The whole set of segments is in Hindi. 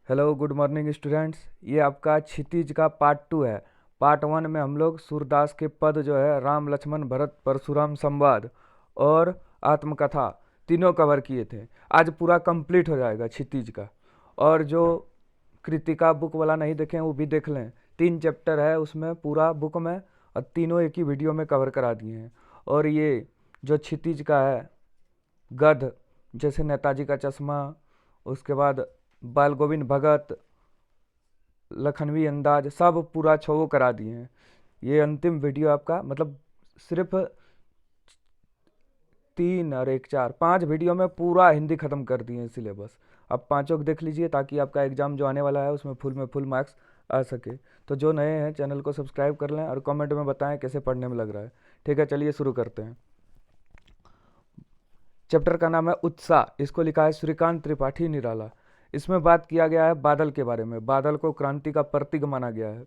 Hello good morning students. ये आपका क्षितिज का पार्ट 2 है। पार्ट 1 में हम लोग सूरदास के पद जो है राम लक्ष्मण भरत परशुराम संवाद और आत्मकथा तीनों कवर किए थे। आज पूरा कंप्लीट हो जाएगा क्षितिज का। और जो कृतिका बुक वाला नहीं देखें वो भी देख लें। 3 चैप्टर है उसमें पूरा बुक में, और तीनों एक ही वीडियो में कवर करा दिए हैं। और ये जो क्षितिज का है गध, जैसे नेताजी का चश्मा, उसके बाद बाल गोविंद भगत, लखनवी अंदाज, सब पूरा छो करा दिए हैं। ये अंतिम वीडियो आपका, मतलब सिर्फ 3 और 1 4 5 वीडियो में पूरा हिंदी खत्म कर दिए हैं सिलेबस। अब पांचों को देख लीजिए ताकि आपका एग्जाम जो आने वाला है उसमें फुल में फुल मार्क्स आ सके। तो जो नए हैं चैनल को सब्सक्राइब कर लें और कमेंट में बताएं कैसे पढ़ने में लग रहा है। ठीक है, चलिए शुरू करते हैं। चैप्टर का नाम है उत्साह। इसको लिखा है श्रीकांत त्रिपाठी निराला। इसमें बात किया गया है बादल के बारे में। बादल को क्रांति का प्रतीक माना गया है।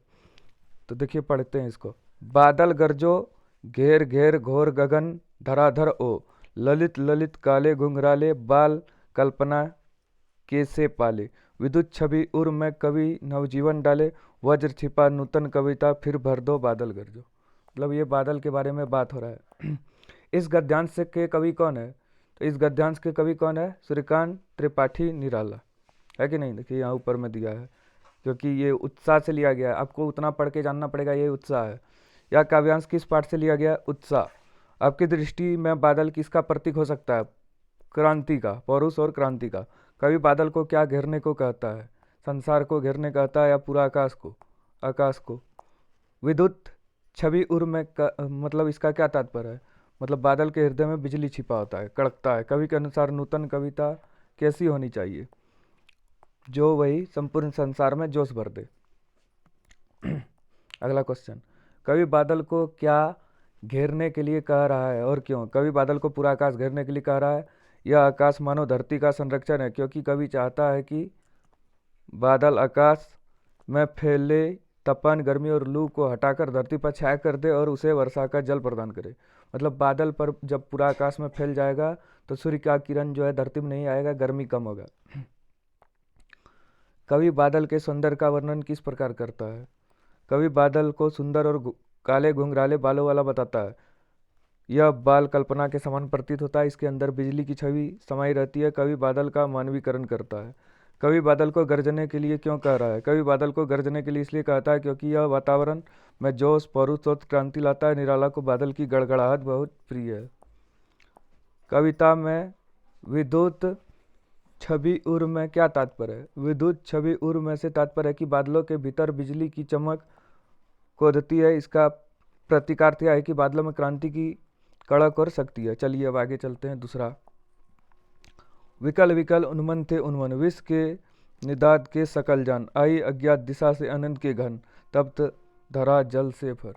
तो देखिए पढ़ते हैं इसको। बादल गरजो घेर घेर घोर गगन धराधर ओ, ललित ललित काले घुंघराले बाल कल्पना कैसे पाले, विद्युत छवि उर में कवि नवजीवन डाले, वज्र छिपा नूतन कविता फिर भर दो बादल गरजो। मतलब ये बादल के बारे में बात हो रहा है। इस गद्यांश के कवि कौन है? तो इस गद्यांश के कवि कौन है? श्रीकांत त्रिपाठी निराला, है कि नहीं? देखिए यहाँ ऊपर में दिया है, क्योंकि ये उत्साह से लिया गया है। आपको उतना पढ़ के जानना पड़ेगा ये उत्साह है। यह काव्यांश किस पाठ से लिया गया? उत्साह। आपकी दृष्टि में बादल किसका प्रतीक हो सकता है? क्रांति का, पौरुष और क्रांति का। कवि बादल को क्या घेरने को कहता है? संसार को घेरने कहता है या पूरा आकाश को? आकाश को। विद्युत छवि उर में मतलब इसका क्या तात्पर्य है? मतलब बादल के हृदय में बिजली छिपा होता है, कड़कता है। कवि के अनुसार नूतन कविता कैसी होनी चाहिए? जो वही संपूर्ण संसार में जोश भर दे। अगला क्वेश्चन, कवि बादल को क्या घेरने के लिए कह रहा है और क्यों? कवि बादल को पूरा आकाश घेरने के लिए कह रहा है। यह आकाश मानव धरती का संरक्षण है, क्योंकि कवि चाहता है कि बादल आकाश में फैले तपन, गर्मी और लू को हटाकर धरती पर छाया कर दे और उसे वर्षा का जल प्रदान करे। मतलब बादल पर जब पूरा आकाश में फैल जाएगा तो सूर्य का किरण जो है धरती में नहीं आएगा, गर्मी कम होगा। कवि बादल के सौंदर्य का वर्णन किस प्रकार करता है? कवि बादल को सुंदर और काले घुंघराले बालों वाला बताता है। यह बाल कल्पना के समान प्रतीत होता है, इसके अंदर बिजली की छवि समाई रहती है। कवि बादल का मानवीकरण करता है। कवि बादल को गरजने के लिए क्यों कह रहा है? कवि बादल को गरजने के लिए इसलिए कहता है क्योंकि यह वातावरण में जोश, पौरुष और क्रांति लाता है। निराला को बादल की गड़गड़ाहट बहुत प्रिय है। कविता में विद्युत छवि उर में क्या तात्पर्य है? विद्युत छवि उर में से तात्पर्य है कि बादलों के भीतर बिजली की चमक खोदती है। इसका प्रतिकार्थ यह है कि बादलों में क्रांति की कड़क और शक्ति है। चलिए अब आगे चलते हैं। दूसरा, विकल विकल उन्मन थे उन्मन, विष के निदाद के सकल जान, आई अज्ञात दिशा से अनंत के घन, तप्त धरा जल से भर।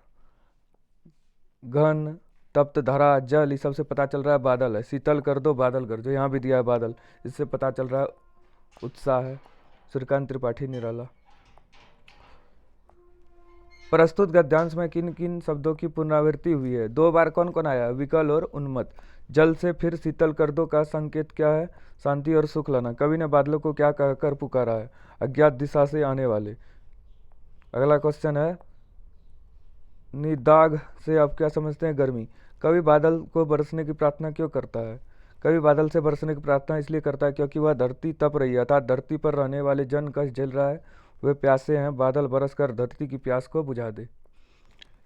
घन, तप्त, धरा, जल, इस सबसे पता चल रहा है बादल है। शीतल कर दो बादल कर दो, यहाँ भी दिया है बादल, इससे पता चल रहा है उत्साह है। श्रीकांत त्रिपाठी निराला। प्रस्तुत गद्यांश में किन किन शब्दों की पुनरावृत्ति हुई है? 2 बार कौन कौन आया? विकल और उन्मत्त। जल से फिर शीतल कर दो का संकेत क्या है? शांति और सुख लाना। कवि ने बादलों को क्या कहकर पुकारा है? अज्ञात दिशा से आने वाले। अगला क्वेश्चन है, निदाघ से आप क्या समझते हैं? गर्मी। कवि बादल को बरसने की प्रार्थना क्यों करता है? कवि बादल से बरसने की प्रार्थना इसलिए करता है क्योंकि वह धरती तप रही है, अर्थात धरती पर रहने वाले जन कष्ट झेल रहा है, वे प्यासे हैं। बादल बरस कर धरती की प्यास को बुझा दे।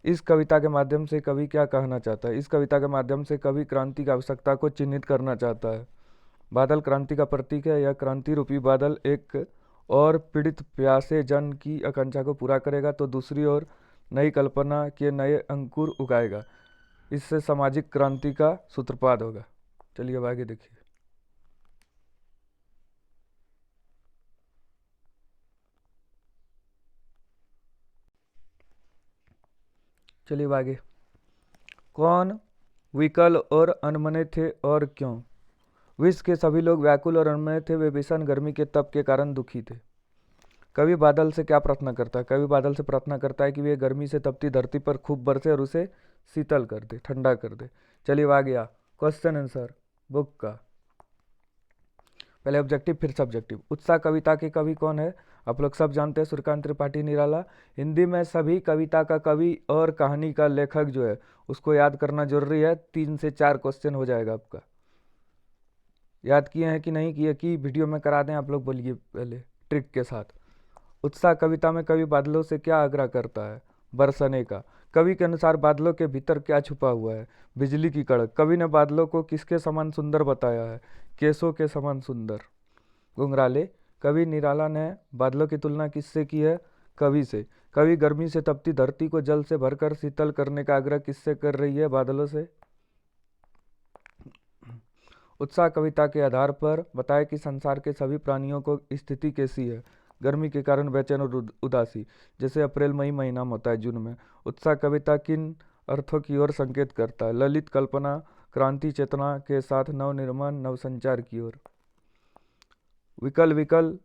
इस कविता के माध्यम से कवि क्या कहना चाहता है? इस कविता के माध्यम से कवि क्रांति की आवश्यकता को चिन्हित करना चाहता है। बादल क्रांति का प्रतीक है। यह क्रांति रूपी बादल एक और पीड़ित प्यासे जन की आकांक्षा को पूरा करेगा, तो दूसरी ओर नई कल्पना के नए अंकुर उगाएगा। इससे सामाजिक क्रांति का सूत्रपात होगा। चलिए अब आगे देखिए। चलिए आगे। कौन विकल और अनमने थे और क्यों? विश्व के सभी लोग व्याकुल और अनमने थे, वे भीषण गर्मी के तप के कारण दुखी थे। कवि बादल से क्या प्रार्थना करता है? कवि बादल से प्रार्थना करता है कि वे गर्मी से तपती धरती पर खूब बरसे और उसे शीतल कर दे, ठंडा कर दे। चलिए आ गया क्वेश्चन आंसर बुक का। पहले ऑब्जेक्टिव फिर सब्जेक्टिव। उत्साह कविता के कवि कौन है? आप लोग सब जानते हैं, सूर्यकांत त्रिपाठी निराला। हिंदी में सभी कविता का कवि और कहानी का लेखक जो है उसको याद करना जरूरी है। 3 से 4 क्वेश्चन हो जाएगा आपका। याद किए हैं कि नहीं किए? कि वीडियो में करा दें? आप लोग बोलिए पहले ट्रिक के साथ। उत्साह कविता में कवि बादलों से क्या आग्रह करता है? बरसने का। कवि के अनुसार बादलों के भीतर क्या छुपा हुआ है? बिजली की कड़क। कवि ने बादलों को किसके समान सुंदर बताया है? केसों के समान सुंदर। घुंघराले। कवि निराला ने बादलों की तुलना किससे की है? कवि से। कवि गर्मी से तपती धरती को जल से भरकर शीतल करने का आग्रह किससे कर रही है? बादलों से। उत्साह कविता के आधार पर बताए कि संसार के सभी प्राणियों को स्थिति कैसी है? गर्मी के कारण बेचैन और उदासी, जैसे अप्रैल मई महीना में होता है, जून में। उत्साह कविता किन अर्थों की ओर संकेत करता है? ललित कल्पना, क्रांति चेतना के साथ नवनिर्माण, नवसंचार की ओर। विकल विकल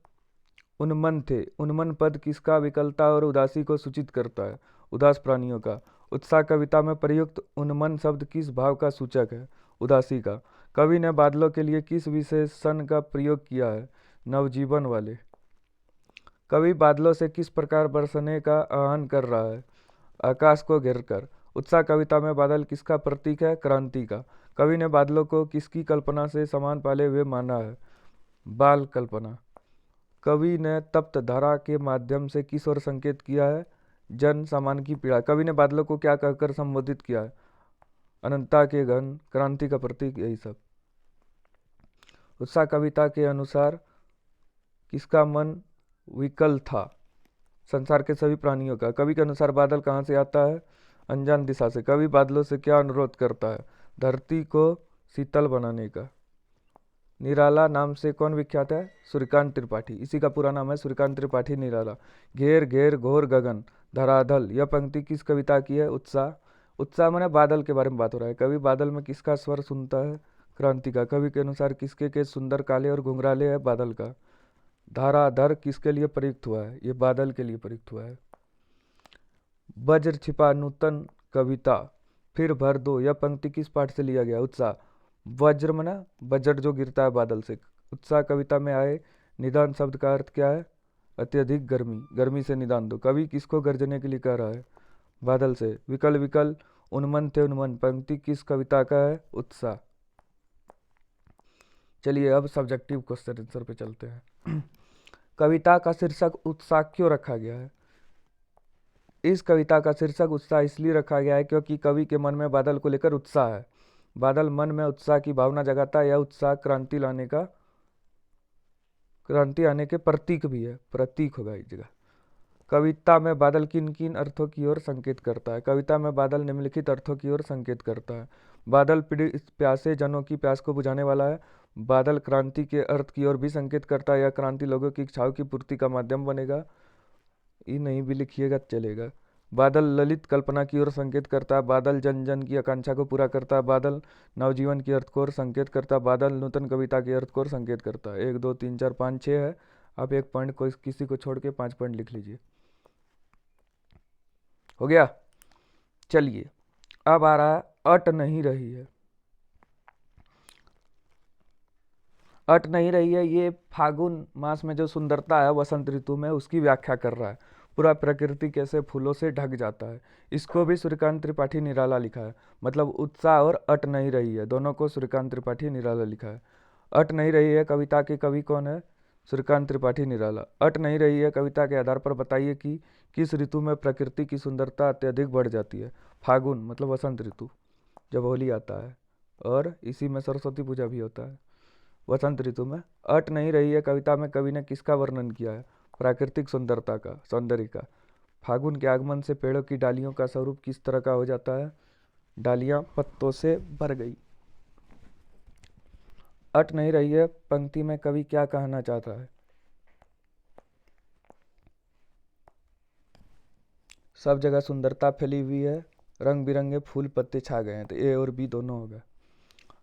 उन्मन थे। उन्मन पद किसका विकलता और उदासी को सूचित करता है? उदास प्राणियों का। उत्साह कविता में प्रयुक्त उन्मन शब्द किस भाव का सूचक है? उदासी का। कवि ने बादलों के लिए किस विशेषण का प्रयोग किया है? नवजीवन वाले। कवि बादलों से किस प्रकार बरसने का आह्वान कर रहा है? आकाश को घेरकर। उत्साह कविता में बादल किसका प्रतीक है? क्रांति का। कवि ने बादलों को किसकी कल्पना से समान पाले हुए माना है? बाल कल्पना। कवि ने तप्त धारा के माध्यम से किस ओर संकेत किया है? जन सामान्य की पीड़ा। कवि ने बादलों को क्या कहकर संबोधित किया है? अनंतता के घन, क्रांति का प्रतीक, यही सब। उत्साह कविता के अनुसार किसका मन विकल था? संसार के सभी प्राणियों का। कवि के अनुसार बादल कहाँ से आता है? अनजान दिशा से। कवि बादलों से क्या अनुरोध करता है? धरती को शीतल बनाने का। निराला नाम से कौन विख्यात है? सूर्यकांत त्रिपाठी। इसी का पूरा नाम है सूर्यकांत त्रिपाठी निराला। घेर घेर घोर गगन धराधल, यह पंक्ति किस कविता की है? उत्साह। उत्साह माने बादल के बारे में बात हो रहा है। कवि बादल में किसका स्वर सुनता है? क्रांति का। कवि के अनुसार किसके केस सुंदर काले और घुंघराले है? बादल का। धाराधर किसके लिए प्रयुक्त हुआ है? ये बादल के लिए प्रयुक्त हुआ है। वज्र छिपा नूतन कविता फिर भर दो, यह पंक्ति किस पाठ से लिया गया? उत्साह। वज्र मना वज्र जो गिरता है बादल से। उत्साह कविता में आए निदान शब्द का अर्थ क्या है? अत्यधिक गर्मी। गर्मी से निदान दो। कवि किसको गर्जने के लिए कह रहा है? बादल से। विकल विकल उन्मन थे उन्मन पंक्ति किस कविता का है? उत्साह। चलिए अब सब्जेक्टिव क्वेश्चन आंसर पे चलते हैं। कविता का शीर्षक उत्साह क्यों रखा गया है? इस कविता का शीर्षक उत्साह इसलिए रखा गया है क्योंकि कवि के मन में बादल को लेकर उत्साह है। बादल मन में उत्साह की भावना जगाता है। यह उत्साह क्रांति आने के प्रतीक भी है। प्रतीक होगा इस जगह। कविता में बादल किन किन अर्थों की ओर संकेत करता है? कविता में बादल निम्नलिखित अर्थों की ओर संकेत करता है। बादल पीड़ित प्यासे जनों की प्यास को बुझाने वाला है। बादल क्रांति के अर्थ की ओर भी संकेत करता है। यह क्रांति लोगों की इच्छाओं की पूर्ति का माध्यम बनेगा। ये नहीं भी लिखिएगा चलेगा। बादल ललित कल्पना की ओर संकेत करता है। बादल जन जन की आकांक्षा को पूरा करता है। बादल नवजीवन की अर्थ को ओर संकेत करता है। बादल नूतन कविता की अर्थ को ओर संकेत करता है। 1 2 3 4 5 6 है। आप एक पॉइंट को किसी को छोड़ के 5 पॉइंट लिख लीजिए। हो गया। चलिए अब आ रहा है अट नहीं रही है। अट नहीं रही है ये फागुन मास में जो सुंदरता है वसंत ऋतु में उसकी व्याख्या कर रहा है। पूरा प्रकृति कैसे फूलों से ढक जाता है। इसको भी सूर्यकांत त्रिपाठी निराला लिखा है। मतलब उत्साह और अट नहीं रही है दोनों को सूर्यकांत त्रिपाठी निराला लिखा है। अट नहीं रही है कविता के कवि कौन है? सूर्यकांत त्रिपाठी निराला। अट नहीं रही है कविता के आधार पर बताइए कि किस ऋतु में प्रकृति की सुंदरता अत्यधिक बढ़ जाती है? फागुन मतलब वसंत ऋतु, जब होली आता है, और इसी में सरस्वती पूजा भी होता है वसंत ऋतु में। अट नहीं रही है कविता में कवि ने किसका वर्णन किया है? प्राकृतिक सुंदरता का, सौंदर्य का। फागुन के आगमन से पेड़ों की डालियों का स्वरूप किस तरह का हो जाता है? डालियां पत्तों से भर गई। अट नहीं रही है पंक्ति में कवि क्या कहना चाहता है? सब जगह सुंदरता फैली हुई है, रंग बिरंगे फूल पत्ते छा गए हैं। तो ए और बी दोनों होगा।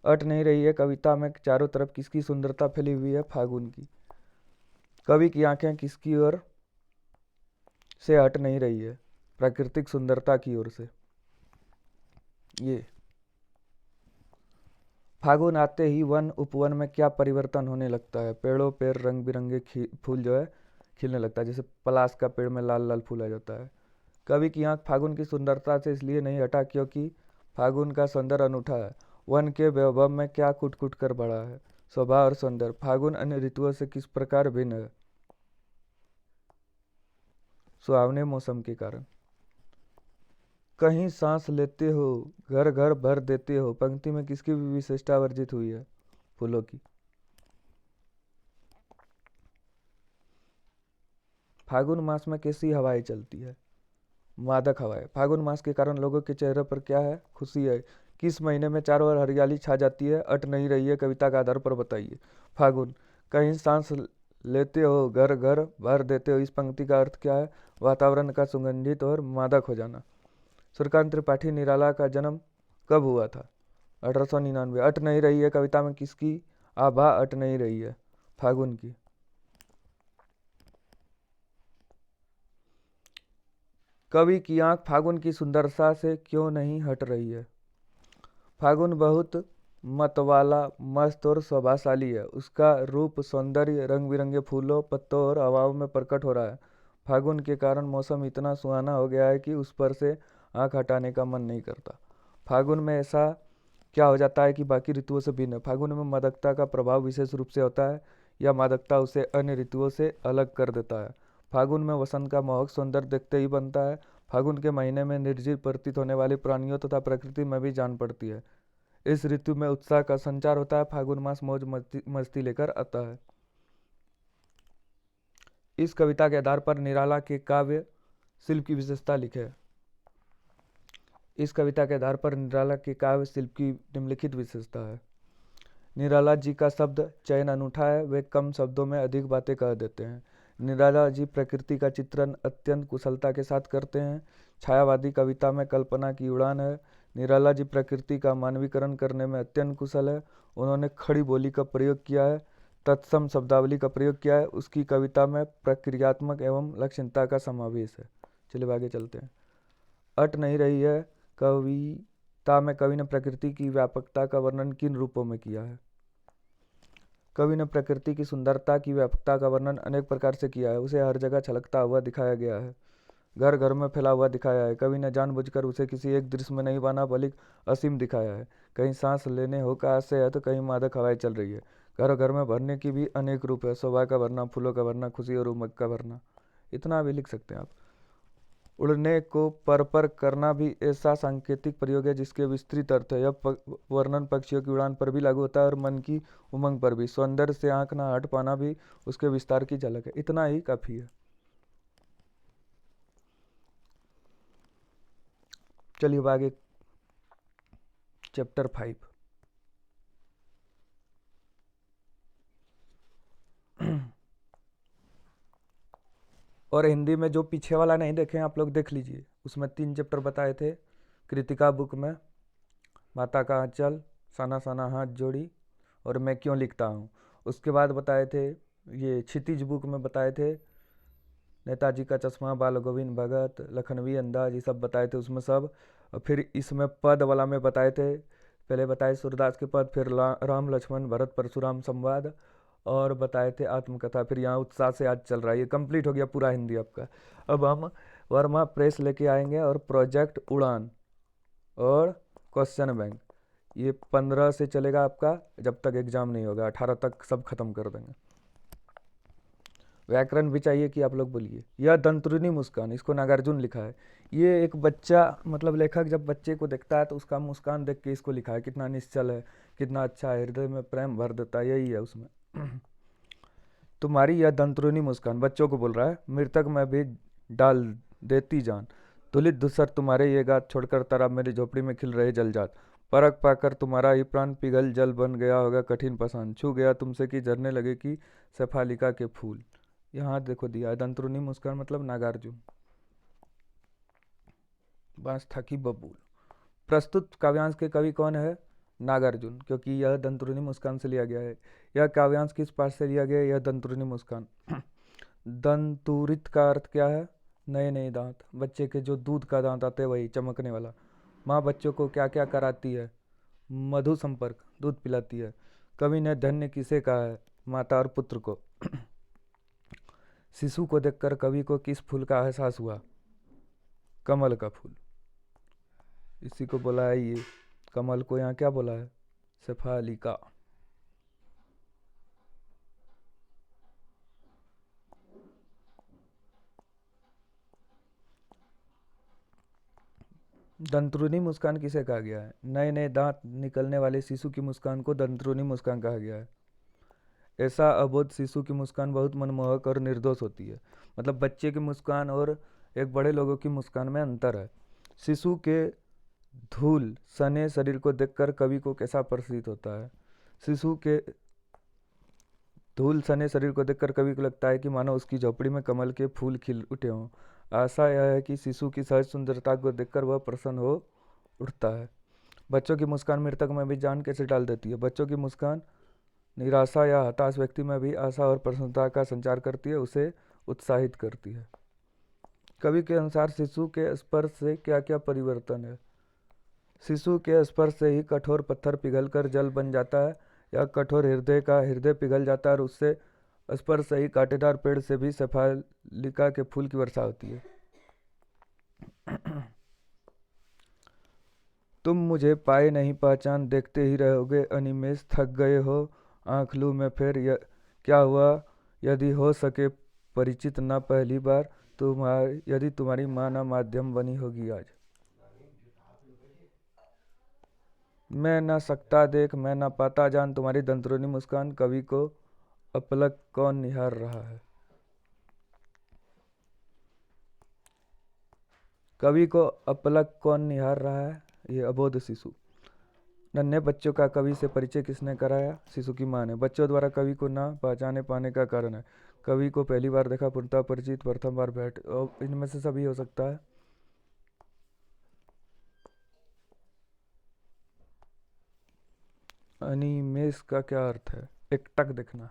अट नहीं रही है कविता में चारों तरफ किसकी सुंदरता फैली हुई है? फागुन की। कवि की आंखें किसकी ओर से हट नहीं रही है? प्राकृतिक सुंदरता की ओर से। ये फागुन आते ही वन उपवन में क्या परिवर्तन होने लगता है? पेड़ों पर रंग बिरंगे फूल जो है खिलने लगता है, जैसे पलाश का पेड़ में लाल लाल फूल आ जाता है। कवि की आंख फागुन की सुंदरता से इसलिए नहीं हटा क्योंकि फागुन का सौंदर्य अनूठा है। वन के वैभव में क्या कुट कुट कर बढ़ा है? शोभा और सौंदर्य। फागुन अन्य ऋतुओं से किस प्रकार भिन्न है? सुहावने मौसम के कारण। कहीं सांस लेते हो, घर घर भर देते हो, पंक्ति में किसकी विशेषता वर्जित हुई है? फूलों की। फागुन मास में कैसी हवाएं चलती है? मादक हवाएं। फागुन मास के कारण लोगों के चेहरे पर क्या है? खुशी है। किस महीने में चारों ओर हरियाली छा जाती है? अट नहीं रही है, कविता के आधार पर बताइए। फागुन। कहीं सांस लेते हो, घर घर भर देते हो, इस पंक्ति का अर्थ क्या है? वातावरण का सुगंधित और मादक हो जाना। सूर्यकांत त्रिपाठी निराला का जन्म कब हुआ था? 1899। अट नहीं रही है कविता में किसकी आभा अट नहीं रही है? फागुन की। कवि की आंख फागुन की सुंदरता से क्यों नहीं हट रही है? फागुन बहुत मतवाला, मस्त और शोभाशाली है। उसका रूप, सौंदर्य रंग बिरंगे फूलों, पत्तों और हवाओं में प्रकट हो रहा है। फागुन के कारण मौसम इतना सुहाना हो गया है कि उस पर से आंख हटाने का मन नहीं करता। फागुन में ऐसा क्या हो जाता है कि बाकी ऋतुओं से भिन्न है? फागुन में मादकता का प्रभाव विशेष रूप से होता है या मादकता उसे अन्य ऋतुओं से अलग कर देता है? फागुन में वसंत का मोहक सौंदर्य देखते ही बनता है। फागुन के महीने में निर्जीव प्रतीत होने वाली प्राणियों तथा प्रकृति में भी जान पड़ती है। इस ऋतु में उत्साह का संचार होता है। फागुन मास मौज मस्ती लेकर आता है। इस कविता के आधार पर निराला के काव्य शिल्प की विशेषता लिखे। इस कविता के आधार पर निराला के काव्य शिल्प की निम्नलिखित विशेषता है। निराला जी का शब्द चयन अनूठा है। वे कम शब्दों में अधिक बातें कह देते हैं। निराला जी प्रकृति का चित्रण अत्यंत कुशलता के साथ करते हैं। छायावादी कविता में कल्पना की उड़ान है। निराला जी प्रकृति का मानवीकरण करने में अत्यंत कुशल है। उन्होंने खड़ी बोली का प्रयोग किया है, तत्सम शब्दावली का प्रयोग किया है। उसकी कविता में प्रक्रियात्मक एवं लक्षणता का समावेश है। चलिए आगे चलते हैं। अट नहीं रही है कविता में कवि ने प्रकृति की व्यापकता का वर्णन किन रूपों में किया है? कवि ने प्रकृति की सुंदरता की व्यापकता का वर्णन अनेक प्रकार से किया है। उसे हर जगह छलकता हुआ दिखाया गया है, घर घर में फैला हुआ दिखाया है। कवि ने जानबूझकर उसे किसी एक दृश्य में नहीं बांधा बल्कि असीम दिखाया है। कहीं सांस लेने हो का आशय है तो कहीं मादक हवाएं चल रही है। घर घर में भरने की भी अनेक रूप है, शोभा का भरना, फूलों का भरना, खुशी और उमंग का भरना। इतना भी लिख सकते हैं आप। उड़ने को पर करना भी ऐसा सांकेतिक प्रयोग है जिसके विस्तृत अर्थ है। यह वर्णन पक्षियों की उड़ान पर भी लागू होता है और मन की उमंग पर भी। सौंदर्य से आंख ना हट पाना भी उसके विस्तार की झलक है। इतना ही काफी है। चलिए अब आगे चैप्टर 5। और हिंदी में जो पीछे वाला नहीं देखे आप लोग देख लीजिए, उसमें 3 चैप्टर बताए थे। कृतिका बुक में माता का आंचल, साना साना हाथ जोड़ी और मैं क्यों लिखता हूँ। उसके बाद बताए थे ये क्षितिज बुक में बताए थे नेताजी का चश्मा, बाल गोविंद भगत, लखनवी अंदाज, ये सब बताए थे उसमें सब। और फिर इसमें पद वाला में बताए थे, पहले बताए सूरदास के पद, फिर राम लक्ष्मण भरत परशुराम संवाद और बताए थे आत्मकथा। फिर यहाँ उत्साह से आज चल रहा है। ये कंप्लीट हो गया पूरा हिंदी आपका। अब हम वर्मा प्रेस लेके आएंगे और प्रोजेक्ट उड़ान और क्वेश्चन बैंक। ये 15 से चलेगा आपका, जब तक एग्जाम नहीं होगा। 18 तक सब खत्म कर देंगे। व्याकरण भी चाहिए कि आप लोग बोलिए। यह दंतुरिनी मुस्कान, इसको नागार्जुन लिखा है। ये एक बच्चा, मतलब लेखक जब बच्चे को देखता है तो उसका मुस्कान देख के इसको लिखा है। कितना निश्चल है, कितना अच्छा है, हृदय में प्रेम भर देता है, यही है उसमें। तुम्हारी यह दंतुरिनी मुस्कान, बच्चों को बोल रहा है, मृतक में भी डाल देती जान। तुलित धूसर तुम्हारे ये गात, छोड़कर तारा मेरी झोपड़ी में खिल रहे जलजात। परख पाकर तुम्हारा ही प्राण पिघल जल बन गया होगा कठिन पसान। छू गया तुमसे कि झरने लगे कि शेफालिका के फूल। यहाँ देखो दिया है दंतरुनी मुस्कान मतलब नागार्जुन। बांस था कि बबूल। प्रस्तुत काव्यांश के कवि कौन है? नागार्जुन, क्योंकि यह दंतरुनी मुस्कान से लिया गया है। यह काव्यांश किस पाठ से लिया गया है? यह दंतरुनी मुस्कान। दंतुरित का अर्थ क्या है? नए नए दांत, बच्चे के जो दूध का दांत आते हैं वही चमकने वाला। माँ बच्चों को क्या क्या कराती है? मधु संपर्क, दूध पिलाती है। कवि ने धन्य किसे कहा है? माता और पुत्र को। शिशु को देखकर कवि को किस फूल का एहसास हुआ? कमल का फूल। इसी को बोला है ये, कमल को यहाँ क्या बोला है? शेफालिका। दंतरुनी मुस्कान किसे कहा गया है? नए नए दांत निकलने वाले शिशु की मुस्कान को दंतरुनी मुस्कान कहा गया है। ऐसा अबोध शिशु की मुस्कान बहुत मनमोहक और निर्दोष होती है। मतलब बच्चे की मुस्कान और एक बड़े लोगों की मुस्कान में अंतर है। शिशु के धूल सने शरीर को देखकर कवि को कैसा प्रतीत होता है? शिशु के धूल सने शरीर को देखकर कवि को लगता है कि मानो उसकी झोपड़ी में कमल के फूल खिल उठे हों। आशा यह है कि शिशु की सहज सुंदरता को देखकर वह प्रसन्न हो उठता है। बच्चों की मुस्कान मृतक में भी जान कैसे डाल देती है? बच्चों की मुस्कान निराशा या हताश व्यक्ति में भी आशा और प्रसन्नता का संचार करती है, उसे उत्साहित करती है। कवि के अनुसार शिशु के स्पर्श से क्या क्या परिवर्तन है? शिशु के स्पर्श से ही कठोर पत्थर पिघलकर जल बन जाता है, या कठोर हृदय का हृदय पिघल जाता है और उससे स्पर्श से ही कांटेदार पेड़ से भी शेफालिका के फूल की वर्षा होती है। तुम मुझे पाए नहीं पहचान, देखते ही रहोगे अनिमेष, थक गए हो आँख लूं मैं फिर, क्या हुआ यदि हो सके परिचित ना पहली बार, यदि तुम्हारी माँ ना माध्यम बनी होगी आज। मैं ना सकता देख, मैं ना पाता जान, तुम्हारी दंतरुनी मुस्कान, कवि को अपलक कौन निहार रहा है? कवि को अपलक कौन निहार रहा है? ये अबोध शिशु। नन्हे बच्चों का कवि से परिचय किसने कराया? शिशु की माँ ने। बच्चों द्वारा कवि को ना पहचाने पाने का कारण है? कवि को पहली बार देखा, पूर्णतः परिचित, प्रथम बार भेंट, और इनमें से सभी हो सकता है। अनिमेष का क्या अर्थ है? एकटक देखना।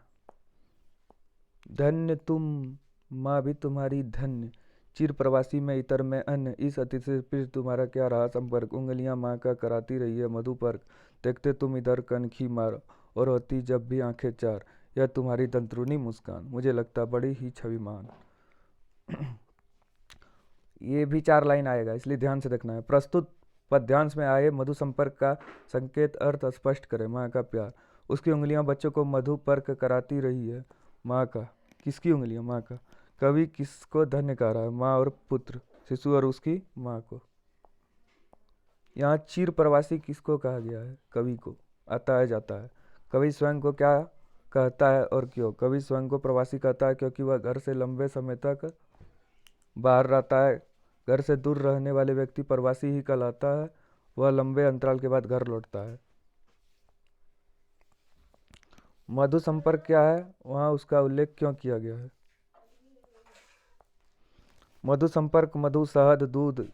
धन्य तुम माँ भी तुम्हारी धन्य, चिर प्रवासी में इतर में अन्य, इस अतिथि से फिर तुम्हारा क्या रहा संपर्क, उंगलियां माँ का कराती रही है मधुपर्क, देखते तुम इधर कनखी मार और होती जब भी आंखें चार, यह तुम्हारी दंतरुनी मुस्कान, मुझे लगता बड़ी ही छविमान। ये भी 4 लाइन आएगा, इसलिए ध्यान से देखना है। प्रस्तुत पद्यांश में आए मधु संपर्क का संकेत अर्थ स्पष्ट करें। माँ का प्यार, उसकी उंगलियां बच्चों को मधुपर्क कराती रही है। माँ का, किसकी उंगलियां? माँ का। कवि किसको धन्य कह रहा है? माँ और पुत्र, शिशु और उसकी माँ को। यहाँ चिर प्रवासी किसको कहा गया है? कवि को। आता है जाता है। कवि स्वयं को क्या कहता है और क्यों? कवि स्वयं को प्रवासी कहता है क्योंकि वह घर से लंबे समय तक बाहर रहता है। घर से दूर रहने वाले व्यक्ति प्रवासी ही कहलाता है, वह लंबे अंतराल के बाद घर लौटता है। मधु संपर्क क्या है, वहाँ उसका उल्लेख क्यों किया गया है? मधु संपर्क मधु, शहद, दूध,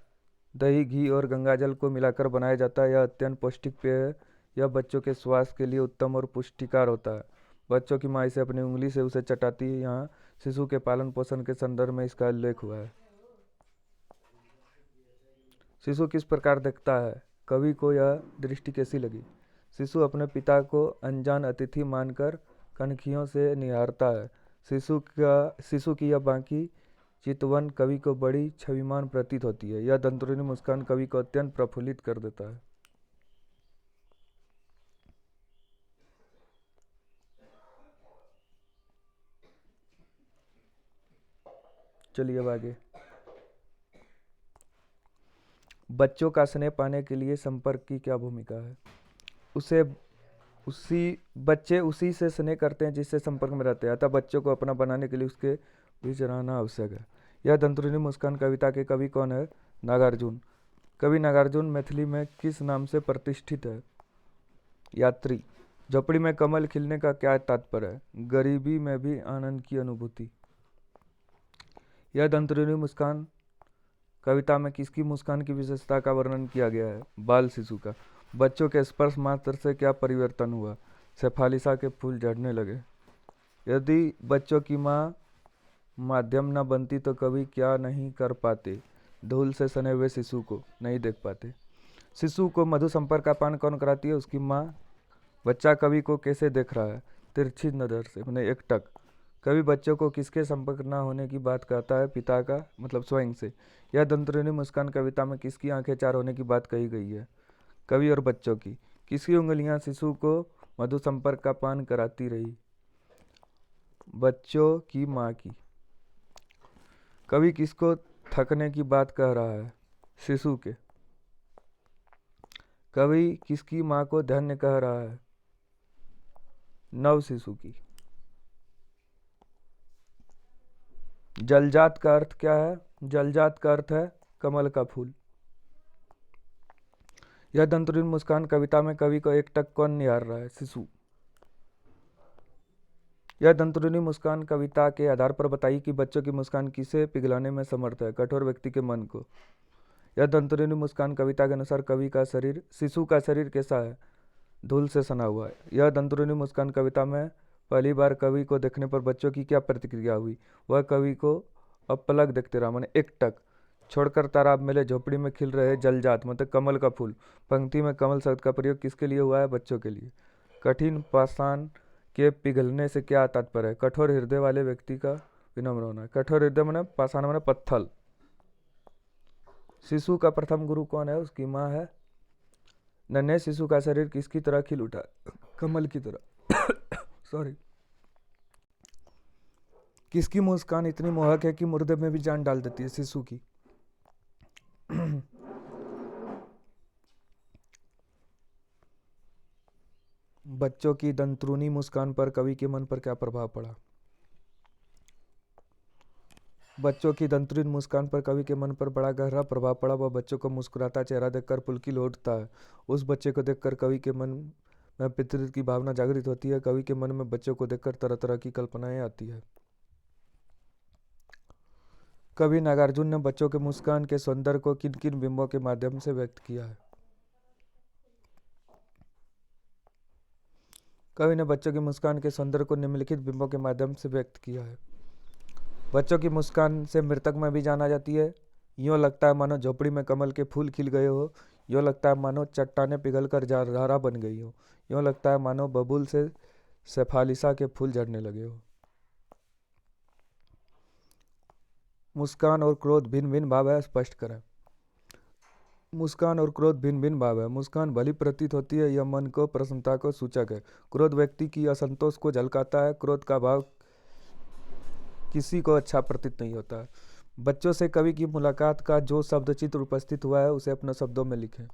दही, घी और गंगाजल को मिलाकर बनाया जाता है। यह अत्यंत पौष्टिक पेय है। यह बच्चों के स्वास्थ्य के लिए उत्तम और पुष्टिकार होता है। बच्चों की माँ इसे अपनी उंगली से उसे चटाती है। यहाँ शिशु के पालन पोषण के संदर्भ में इसका उल्लेख हुआ है। शिशु किस प्रकार देखता है? कवि को यह दृष्टि कैसी लगी? शिशु अपने पिता को अनजान अतिथि मानकर कनखियों से निहारता है। शिशु की यह बाकी चितवन कवि को बड़ी छविमान प्रतीत होती है। यह दंतरुनी मुस्कान कवि को अत्यंत प्रफुल्लित कर देता है। चलिए अब आगे। बच्चों का स्नेह पाने के लिए संपर्क की क्या भूमिका है? बच्चे उसी से स्नेह करते हैं जिससे संपर्क में रहते हैं, अतः बच्चों को अपना बनाने के लिए उसके बीच रहना आवश्यक है। यह दंतरुनी मुस्कान कविता के कवि कौन है? नागार्जुन। कवि नागार्जुन मैथिली में किस नाम से प्रतिष्ठित है? यात्री। झोपड़ी में कमल खिलने का क्या तात्पर्य है? गरीबी में भी आनंद की अनुभूति। यह दंतरुनी मुस्कान कविता में किसकी मुस्कान की विशेषता का वर्णन किया गया है? बाल शिशु का। बच्चों के स्पर्श मात्र से क्या परिवर्तन हुआ? शेफालिका के फूल झड़ने लगे। यदि बच्चों की माँ माध्यम न बनती तो कवि क्या नहीं कर पाते? धूल से सने हुए शिशु को नहीं देख पाते। शिशु को मधु संपर्क का पान कौन कराती है? उसकी माँ। बच्चा कवि को कैसे देख रहा है? तिरछी नज़र से, मैंने एकटक। कवि बच्चों को किसके संपर्क न होने की बात कहता है? पिता का, मतलब स्वयं से। यह दंतरुनी मुस्कान कविता में किसकी आंखें चार होने की बात कही गई है? कवि और बच्चों की। किसकी उंगलियां शिशु को मधु संपर्क का पान कराती रही? बच्चों की माँ की। कवि किसको थकने की बात कह रहा है? शिशु के। कवि किसकी माँ को धन्य कह रहा है? नव शिशु की। जलजात का अर्थ क्या है? जलजात का अर्थ है कमल का फूल। यह दंतरुनी मुस्कान कविता में कवि को एकटक कौन निहार रहा है? शिशु। यह दंतरुनी मुस्कान कविता के आधार पर बताइए कि बच्चों की मुस्कान किसे पिघलाने में समर्थ है? कठोर व्यक्ति के मन को। यह दंतरुनी मुस्कान कविता के अनुसार कवि का शरीर, शिशु का शरीर कैसा है? धूल से सना हुआ है। यह दंतरुनी मुस्कान कविता में पहली बार कवि को देखने पर बच्चों की क्या प्रतिक्रिया हुई? वह कवि को अपलक देखते रहा, माने एकटक। छोड़कर ताराब मेले झोपड़ी में खिल रहे जलजात, मतलब कमल का फूल। पंक्ति में कमल शब्द का प्रयोग किसके लिए हुआ है? बच्चों के लिए। कठिन पाषाण के पिघलने से क्या तात्पर्य है? कठोर हृदय वाले व्यक्ति का विनम्र होना। कठोर हृदय माने पाषाण माने पत्थल। शिशु का प्रथम गुरु कौन है? उसकी माँ है। नन्हे शिशु का शरीर किसकी तरह खिल उठा? कमल की तरह। सॉरी। किसकी मुस्कान इतनी मोहक है कि मुर्दे में भी जान डाल देती है? शिशु की। बच्चों की दंतरुनी मुस्कान पर कवि के मन पर क्या प्रभाव पड़ा? बच्चों की दंतरुनी मुस्कान पर कवि के मन पर बड़ा गहरा प्रभाव पड़ा। वह बच्चों को मुस्कुराता चेहरा देखकर पुलकित हो उठता है। उस बच्चे को देखकर कवि के मन में पितृत्व की भावना जागृत होती है। कवि के मन में बच्चों को देखकर तरह तरह की कल्पनाएं आती है। कवि नागार्जुन ने बच्चों के मुस्कान के सौंदर्य को किन किन बिंबों के माध्यम से व्यक्त किया है? कवि ने बच्चों की मुस्कान के सौंदर्य को निम्नलिखित बिंबों के माध्यम से व्यक्त किया है। बच्चों की मुस्कान से मृतक में भी जाना जाती है। यूँ लगता है मानो झोपड़ी में कमल के फूल खिल गए हो। यूँ लगता है मानो चट्टानें पिघल कर धारा बन गई हो। यूँ लगता है मानो बबूल से शेफालिसा के फूल झड़ने लगे हो। मुस्कान और क्रोध भिन्न भिन्न भाव है, स्पष्ट करें। मुस्कान और क्रोध भिन्न भिन्न भाव है। मुस्कान भली प्रतीत होती है, यह मन को प्रसन्नता को सूचक है। क्रोध व्यक्ति की असंतोष को झलकाता है। क्रोध का भाव किसी को अच्छा प्रतीत नहीं होता है। बच्चों से कवि की मुलाकात का जो शब्द चित्र उपस्थित हुआ है उसे अपने शब्दों में लिखें।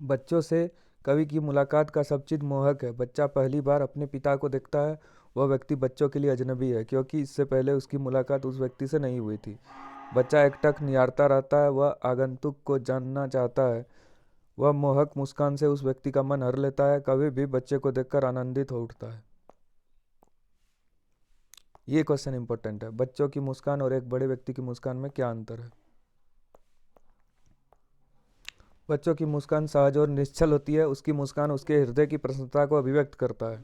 बच्चों से कवि की मुलाकात का सब चित्र मोहक है। बच्चा पहली बार अपने पिता को देखता है। वह व्यक्ति बच्चों के लिए अजनबी है, क्योंकि इससे पहले उसकी मुलाकात उस व्यक्ति से नहीं हुई थी। बच्चा एकटक निहारता रहता है। वह आगंतुक को जानना चाहता है। वह मोहक मुस्कान से उस व्यक्ति का मन हर लेता है। कभी भी बच्चे को देखकर आनंदित हो उठता है। ये क्वेश्चन इंपॉर्टेंट है। बच्चों की मुस्कान और एक बड़े व्यक्ति की मुस्कान में क्या अंतर है? बच्चों की मुस्कान सहज और निश्चल होती है। उसकी मुस्कान उसके हृदय की प्रसन्नता को अभिव्यक्त करता है।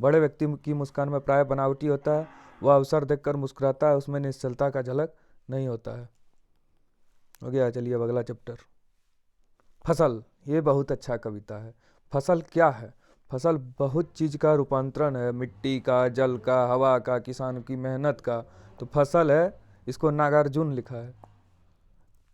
बड़े व्यक्ति की मुस्कान में प्राय बनावटी होता है। वह अवसर देखकर मुस्कुराता है, उसमें निश्चलता का झलक नहीं होता है। हो गया, चलिए अब अगला चैप्टर। फसल। ये बहुत अच्छा कविता है। फसल क्या है? फसल बहुत चीज़ का रूपांतरण है। मिट्टी का, जल का, हवा का, किसान की मेहनत का। तो फसल है। इसको नागार्जुन लिखा है।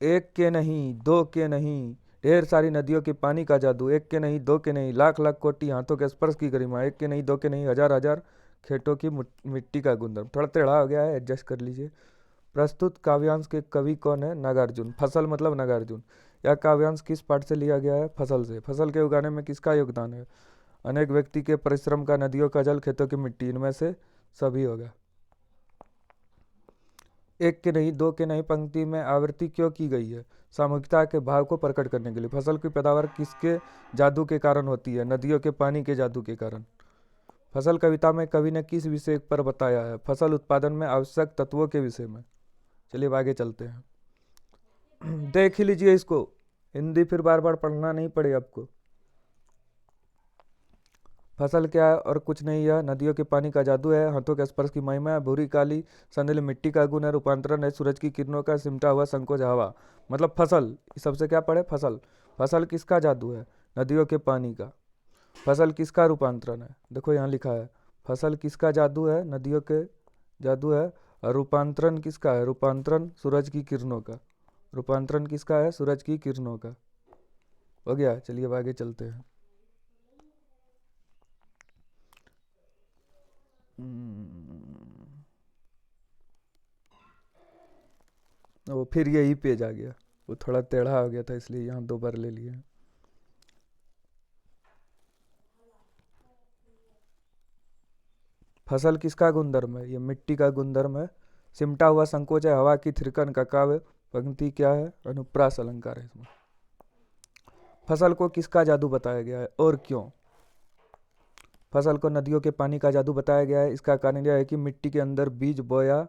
एक के नहीं, दो के नहीं, ढेर सारी नदियों के पानी का जादू। एक के नहीं, दो के नहीं, लाख लाख कोटि हाथों के स्पर्श की गरिमा। एक के नहीं, दो के नहीं, हजार हजार खेतों की मिट्टी का गुंदम। थोड़ा टेढ़ा हो गया है, एडजस्ट कर लीजिए। प्रस्तुत काव्यांश के कवि कौन है? नागार्जुन। फसल मतलब नागार्जुन। यह काव्यांश किस पाठ से लिया गया है? फसल से। फसल के उगाने में किसका योगदान है? अनेक व्यक्ति के परिश्रम का, नदियों का जल, खेतों की मिट्टी, इनमें से सभी होगा। एक के नहीं, दो के नहीं पंक्ति में आवृत्ति क्यों की गई है? सामूहिकता के भाव को प्रकट करने के लिए। फसल की पैदावार किसके जादू के कारण होती है? नदियों के पानी के जादू के कारण। फसल कविता में कवि ने किस विषय पर बताया है? फसल उत्पादन में आवश्यक तत्वों के विषय में। चलिए आगे चलते हैं। देख ही लीजिए इसको, हिंदी फिर बार बार पढ़ना नहीं पड़े आपको। फसल क्या है और कुछ नहीं है, नदियों के पानी का जादू है, हाथों के स्पर्श की महिमा है, भूरी काली संदली मिट्टी का गुण है, रूपांतरण है सूरज की किरणों का, सिमटा हुआ संकोच हवा। मतलब फसल, इस सबसे क्या पढ़े, फसल। फसल किसका जादू है, नदियों के पानी का। फसल किसका रूपांतरण है, देखो यहाँ लिखा है, फसल किसका जादू है, नदियों के जादू है। और रूपांतरण किसका है, रूपांतरण सूरज की किरणों का। रूपांतरण किसका है, सूरज की किरणों का। हो गया, चलिए अब आगे चलते हैं। वो फिर यही पेज आ गया, वो थोड़ा टेढ़ा हो गया था इसलिए यहाँ दो बार ले लिए। फसल किसका गुणधर्म है, ये मिट्टी का गुणधर्म है। सिमटा हुआ संकोच है, हवा की थिरकन का काव्य। पंक्ति क्या है, अनुप्रास अलंकार है इसमें। फसल को किसका जादू बताया गया है और क्यों। फसल को नदियों के पानी का जादू बताया गया है, इसका कारण यह है कि मिट्टी के अंदर बीज बोया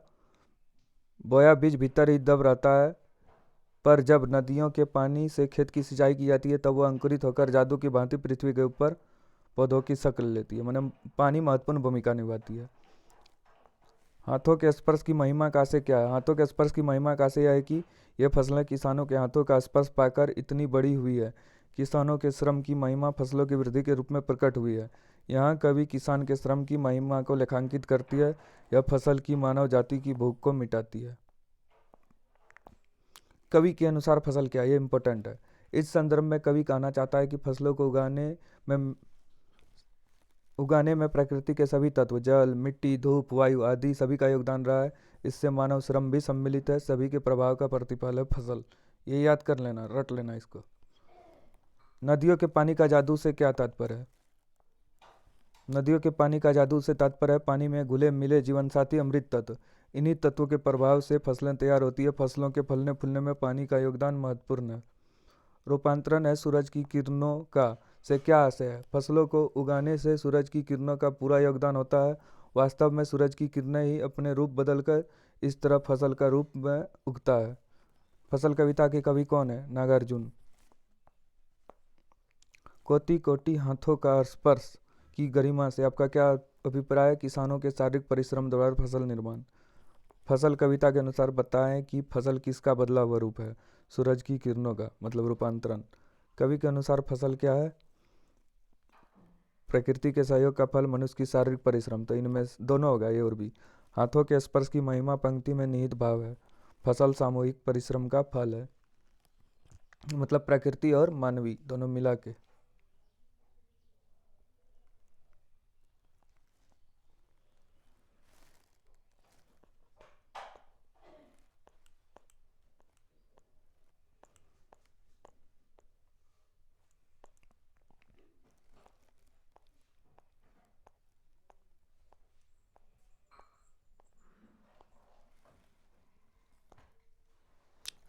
बोया बीज भीतर ही दब रहता है, पर जब नदियों के पानी से खेत की सिंचाई की जाती है तब वह अंकुरित होकर जादू की भांति पृथ्वी के ऊपर पौधों की शक्ल लेती है। मतलब पानी महत्वपूर्ण भूमिका निभाती है। हाथों के स्पर्श की महिमा का से क्या है, हाथों के स्पर्श की महिमा का से यह है कि ये फसलें किसानों के हाथों का स्पर्श पाकर इतनी बड़ी हुई है। किसानों के श्रम की महिमा फसलों की वृद्धि के रूप में प्रकट हुई है। यहाँ कवि किसान के श्रम की महिमा को लेखांकित करती है। यह फसल की मानव जाति की भूख को मिटाती है। कवि के अनुसार फसल क्या है, ये इंपॉर्टेंट है। इस संदर्भ में कवि कहना चाहता है कि फसलों को में उगाने में प्रकृति के सभी तत्व, जल, मिट्टी, धूप, वायु आदि सभी का योगदान रहा है। इससे मानव श्रम भी सम्मिलित है, सभी के प्रभाव का प्रतिफल है फसल। ये याद कर लेना, रट लेना इसको। नदियों के पानी का जादू से क्या तात्पर्य है, नदियों के पानी का जादू से तात्पर्य है पानी में घुले मिले जीवन साथी अमृत तत्व। इन्हीं तत्वों के प्रभाव से फसलें तैयार होती है। फसलों के फलने फूलने में पानी का योगदान महत्वपूर्ण है। रूपांतरण है सूरज की किरणों का, से क्या आशय है, फसलों को उगाने से सूरज की किरणों का पूरा योगदान होता है। वास्तव में सूरज की किरणें ही अपने रूप बदलकर इस तरह फसल का रूप में उगता है। फसल कविता के कवि कौन है, नागार्जुन। कोटि कोटि हाथों का स्पर्श की गरिमा से आपका क्या अभिप्राय है, किसानों के शारीरिक परिश्रम द्वारा फसल निर्माण। फसल कविता के अनुसार बताएं कि फसल किसका बदला हुआ रूप है, सूरज की किरणों का, मतलब रूपांतरण। कवि के अनुसार फसल क्या है, प्रकृति के सहयोग का फल, मनुष्य की शारीरिक परिश्रम। तो इनमें दोनों होगा, ये और भी। हाथों के स्पर्श की महिमा पंक्ति में निहित भाव है। फसल सामूहिक परिश्रम का फल है, मतलब प्रकृति और मानवी दोनों मिला के।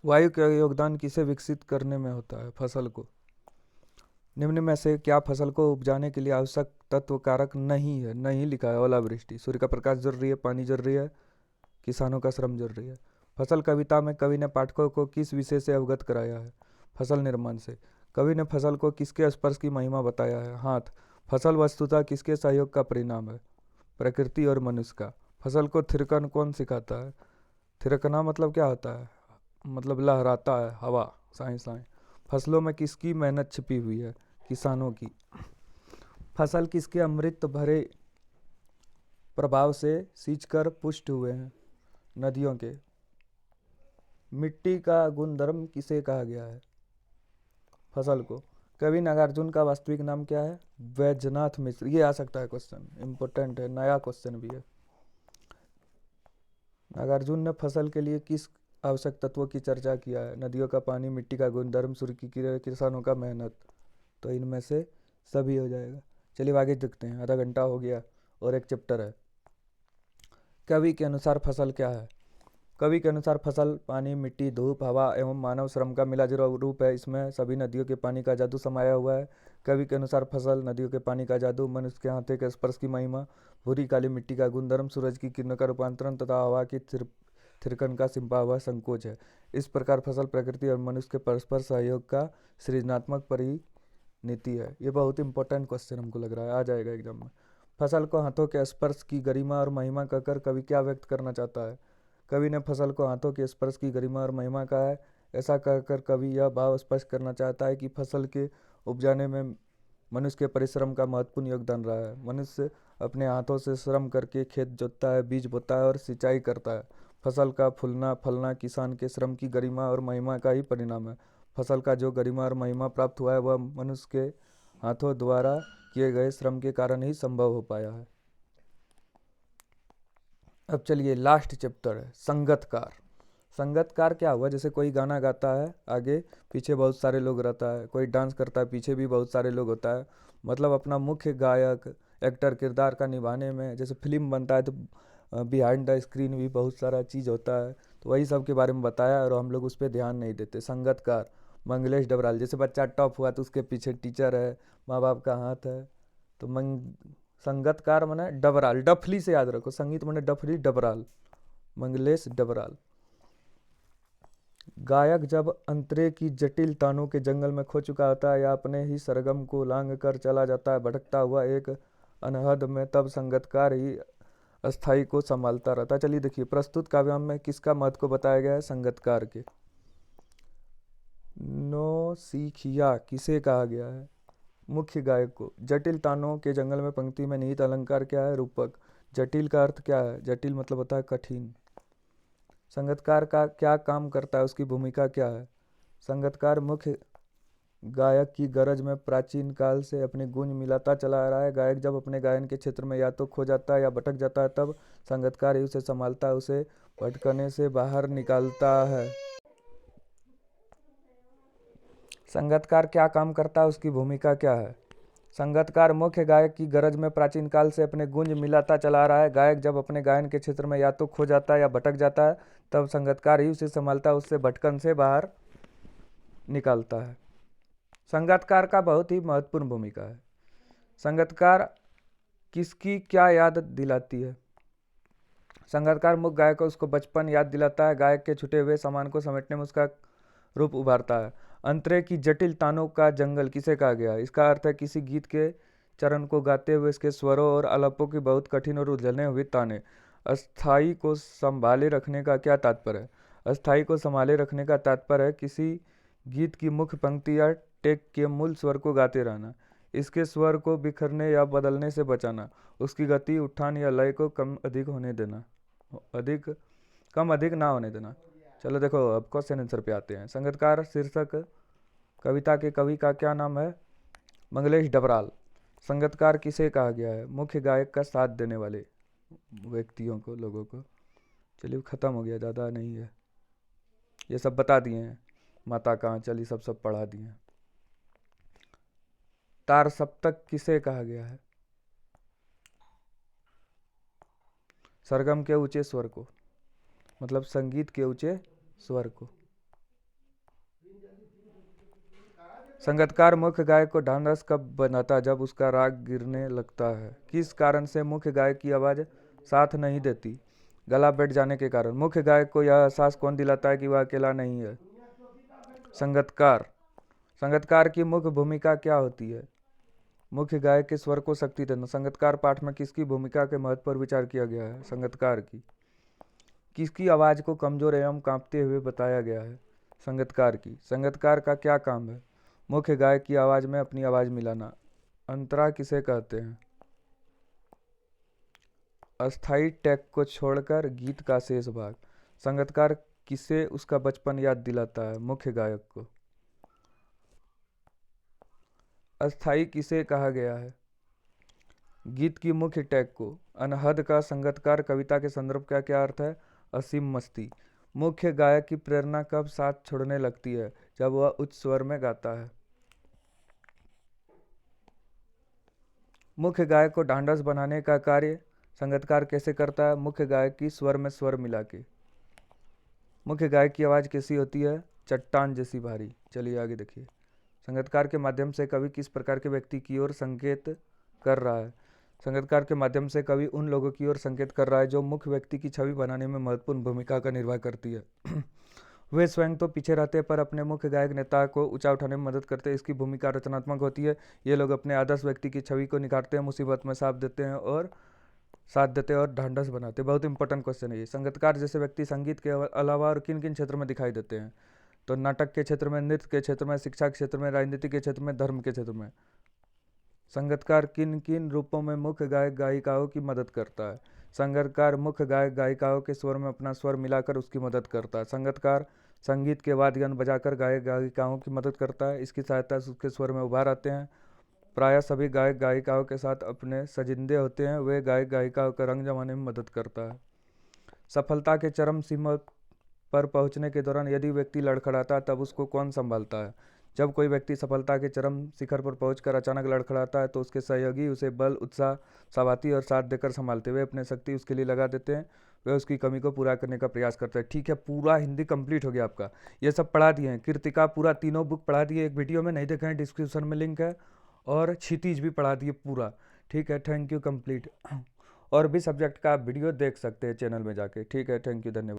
वायु का योगदान किसे विकसित करने में होता है, फसल को। निम्न में से क्या फसल को उपजाने के लिए आवश्यक तत्व कारक नहीं है, नहीं लिखा है। ओलावृष्टि, सूर्य का प्रकाश जरूरी है, पानी जरूरी है, किसानों का श्रम जरूरी है। फसल कविता में कवि ने पाठकों को किस विषय से अवगत कराया है, फसल निर्माण से। कवि ने फसल को किसके स्पर्श की महिमा बताया है, हाथ। फसल वस्तुतः किसके सहयोग का परिणाम है, प्रकृति और मनुष्य का। फसल को थिरकन कौन सिखाता है, थिरकना मतलब क्या होता है, मतलब लहराता है, हवा, साए साए। फसलों में किसकी मेहनत छिपी हुई है, किसानों की। फसल किसके अमृत भरे प्रभाव से सींचकर पुष्ट हुए हैं, नदियों के। मिट्टी का गुणधर्म किसे कहा गया है, फसल को। कवि नागार्जुन का वास्तविक नाम क्या है, वैजनाथ मिश्र। ये आ सकता है क्वेश्चन, इंपॉर्टेंट है, नया क्वेश्चन भी है। नागार्जुन ने फसल के लिए किस आवश्यक तत्वों की चर्चा किया है, नदियों का पानी, मिट्टी का गुणधर्म, सूर्य की किरण, किसानों का मेहनत। तो इनमें से सभी हो जाएगा। चलिए आगे देखते हैं, आधा घंटा हो गया और एक चैप्टर है। कवि के अनुसार फसल क्या है। कवि के अनुसार फसल पानी, मिट्टी, धूप, हवा एवं मानव श्रम का मिलाजुला रूप है। इसमें सभी नदियों के पानी का जादू समाया हुआ है। कवि के अनुसार फसल नदियों के पानी का जादू, मनुष्य के हाथे के स्पर्श की महिमा, भूरी काली मिट्टी का गुणधर्म, सूरज की किरणों का रूपांतरण तथा हवा की थिरकन का सिंपा हुआ संकोच है। इस प्रकार फसल प्रकृति और मनुष्य के परस्पर सहयोग का सृजनात्मक नीति है। ये बहुत इंपॉर्टेंट क्वेश्चन हमको लग रहा है, आ जाएगा एग्जाम में। फसल को हाथों के स्पर्श की गरिमा और महिमा कहकर कवि क्या व्यक्त करना चाहता है? कवि ने फसल को हाथों के स्पर्श की गरिमा और महिमा कहा है। ऐसा कहकर कवि यह भाव स्पष्ट करना चाहता है कि फसल के उपजाने में मनुष्य के परिश्रम का महत्वपूर्ण योगदान रहा है। मनुष्य अपने हाथों से श्रम करके खेत जोतता है, बीज बोता है और सिंचाई करता है। फसल का फूलना फलना किसान के श्रम की गरिमा और महिमा का ही परिणाम है। फसल का जो गरिमा और महिमा प्राप्त हुआ है वह मनुष्य के हाथों द्वारा किए गए श्रम के कारण ही संभव हो पाया है। अब चलिए लास्ट चैप्टर है संगतकार। संगतकार क्या हुआ? जैसे कोई गाना गाता है, आगे पीछे बहुत सारे लोग रहता है, कोई डांस करता है, पीछे भी बहुत सारे लोग होता है। मतलब अपना मुख्य गायक एक्टर किरदार का निभाने में, जैसे फिल्म बनता है तो बिहाइंड द स्क्रीन भी बहुत सारा चीज़ होता है, तो वही सब के बारे में बताया और हम लोग उस पर ध्यान नहीं देते। संगतकार मंगलेश डबराल, जैसे बच्चा टॉप हुआ तो उसके पीछे टीचर है, माँ बाप का हाथ है, तो संगतकार माने डबराल, डफली से याद रखो, संगीत माने डफली, डबराल मंगलेश डबराल। गायक जब अंतरे की जटिल तानों के जंगल में खो चुका होता है या अपने ही सरगम को लांघ कर चला जाता है भटकता हुआ एक अनहद में, तब संगतकार ही अस्थाई को संभालता रहता है। चलिए देखिए, प्रस्तुत काव्य में किसका महत्व को बताया गया है? संगतकार के। नौसिखिया किसे कहा गया है? मुख्य गायक को। जटिल तानों के जंगल में पंक्ति में निहित अलंकार क्या है? रूपक। जटिल का अर्थ क्या है? जटिल मतलब होता है कठिन। संगतकार का क्या काम करता है? उसकी भूमिका क्या है? संगतकार मुख्य गायक की गरज में प्राचीन काल से अपनी गूंज मिलाता चला आ रहा है। गायक जब अपने गायन के क्षेत्र में या तो खो जाता है या भटक जाता है, तब संगतकार ही उसे संभालता है, उसे भटकने से बाहर निकालता है। संगतकार क्या काम करता है? उसकी भूमिका क्या है? संगतकार मुख्य गायक की गरज में प्राचीन काल से अपने गूंज मिलाता चला आ रहा है। गायक जब अपने गायन के क्षेत्र में या तो खो जाता है या भटक जाता है, तब संगतकार ही उसे संभालता है, उससे भटकन से बाहर निकालता है। संगतकार का बहुत ही महत्वपूर्ण भूमिका है। संगतकार किसकी क्या याद दिलाती है? संगतकार मुख्य गायक को उसको बचपन याद दिलाता है। गायक के छूटे हुए सामान को समेटने में उसका रूप उभारता है। अंतरे की जटिल तानों का जंगल किसे कहा गया? इसका अर्थ है किसी गीत के चरण को गाते हुए इसके स्वरों और आलापों की बहुत कठिन और उलझने हुए ताने। अस्थाई को संभाले रखने का क्या तात्पर्य है? अस्थाई को संभाले रखने का तात्पर्य है किसी गीत की मुख्य पंक्ति या टेक के मूल स्वर को गाते रहना, इसके स्वर को बिखरने या बदलने से बचाना, उसकी गति उठान या लय को कम अधिक होने देना, कम अधिक ना होने देना। चलो देखो, अब क्वेश्चन आंसर पे आते हैं। संगतकार शीर्षक कविता के कवि का क्या नाम है? मंगलेश डबराल। संगतकार किसे कहा गया है? मुख्य गायक का साथ देने वाले व्यक्तियों को, लोगों को। चलिए खत्म हो गया, ज़्यादा नहीं है, ये सब बता दिए हैं। माता कहाँ चली सब पढ़ा दिए हैं। तार सप्तक किसे कहा गया है? सरगम के ऊंचे स्वर को, मतलब संगीत के ऊंचे स्वर को। संगतकार मुख्य गायक को ढांढस कब बनाता है? जब उसका राग गिरने लगता है। किस कारण से मुख्य गायक की आवाज़ साथ नहीं देती? गला बैठ जाने के कारण। मुख्य गायक को यह एहसास कौन दिलाता है कि वह अकेला नहीं है? संगतकार। संगतकार की मुख्य भूमिका क्या होती है? मुख्य गायक के स्वर को शक्ति देना। संगतकार पाठ में किसकी भूमिका के महत्व पर विचार किया गया है? संगतकार की। किसकी आवाज़ को कमजोर एवं कांपते हुए बताया गया है? संगतकार की। संगतकार का क्या काम है? मुख्य गायक की आवाज़ में अपनी आवाज़ मिलाना। अंतरा किसे कहते हैं? अस्थाई टैग को छोड़कर गीत का शेष भाग। संगतकार किसे उसका बचपन याद दिलाता है? मुख्य गायक को। अस्थाई किसे कहा गया है? गीत की मुख्य टैग को। अनहद का संगतकार कविता के संदर्भ का क्या अर्थ है? असीम मस्ती। मुख्य गायक की प्रेरणा कब साथ छोड़ने लगती है? जब वह उच्च स्वर में गाता है। मुख्य गायक को ढांढस बनाने का कार्य संगतकार कैसे करता है? मुख्य गायक की स्वर में स्वर मिला के। मुख्य गायक की आवाज़ कैसी होती है? चट्टान जैसी भारी। चलिए आगे देखिए। संगतकार के माध्यम से कवि किस प्रकार के व्यक्ति की ओर संकेत कर रहा है? संगतकार के माध्यम से कवि उन लोगों की ओर संकेत कर रहा है जो मुख्य व्यक्ति की छवि बनाने में महत्वपूर्ण भूमिका का निर्वाह करती है। वे स्वयं तो पीछे रहते हैं पर अपने मुख्य गायक नेता को ऊंचा उठाने में मदद करते हैं। इसकी भूमिका रचनात्मक होती है। ये लोग अपने आदर्श व्यक्ति की छवि को निखारते हैं, मुसीबत में साथ देते हैं और ढांढस बनाते हैं। बहुत इंपॉर्टेंट क्वेश्चन है ये। संगीतकार जैसे व्यक्ति संगीत के अलावा और किन किन क्षेत्र में दिखाई देते हैं? तो नाटक के क्षेत्र में, नृत्य के क्षेत्र में, शिक्षा के क्षेत्र में, राजनीति के क्षेत्र में, धर्म के क्षेत्र में। संगीतकार किन किन रूपों में मुख्य गायक गायिकाओं की मदद करता है? संगीतकार मुख्य गायक गायिकाओं के स्वर में अपना स्वर मिलाकर उसकी मदद करता है। संगीतकार संगीत के वाद्य यंत्र बजाकर गायक गायिकाओं की मदद करता है, इसकी सहायता से उसके स्वर में उभार आते हैं। प्रायः सभी गायक गायिकाओं के साथ अपने सजिंदे होते हैं, वे गायक गायिकाओं का रंग जमाने में मदद करता है। सफलता के चरम सीमा पर पहुंचने के दौरान यदि व्यक्ति लड़खड़ाता है तब उसको कौन संभालता है? जब कोई व्यक्ति सफलता के चरम शिखर पर पहुंचकर अचानक लड़खड़ाता है तो उसके सहयोगी उसे बल, उत्साह, शाबाशी और साथ देकर संभालते हुए अपने शक्ति उसके लिए लगा देते हैं। वे उसकी कमी को पूरा करने का प्रयास करते हैं। ठीक है, पूरा हिंदी कंप्लीट हो गया आपका। ये सब पढ़ा दिए हैं, कृतिका पूरा तीनों बुक पढ़ा दिए, एक वीडियो में नहीं देखे हैं, डिस्क्रिप्शन में लिंक है। और क्षितिज भी पढ़ा दिए पूरा। ठीक है, थैंक यू, कंप्लीट। और भी सब्जेक्ट का आप वीडियो देख सकते हैं चैनल में जाके। ठीक है, थैंक यू, धन्यवाद।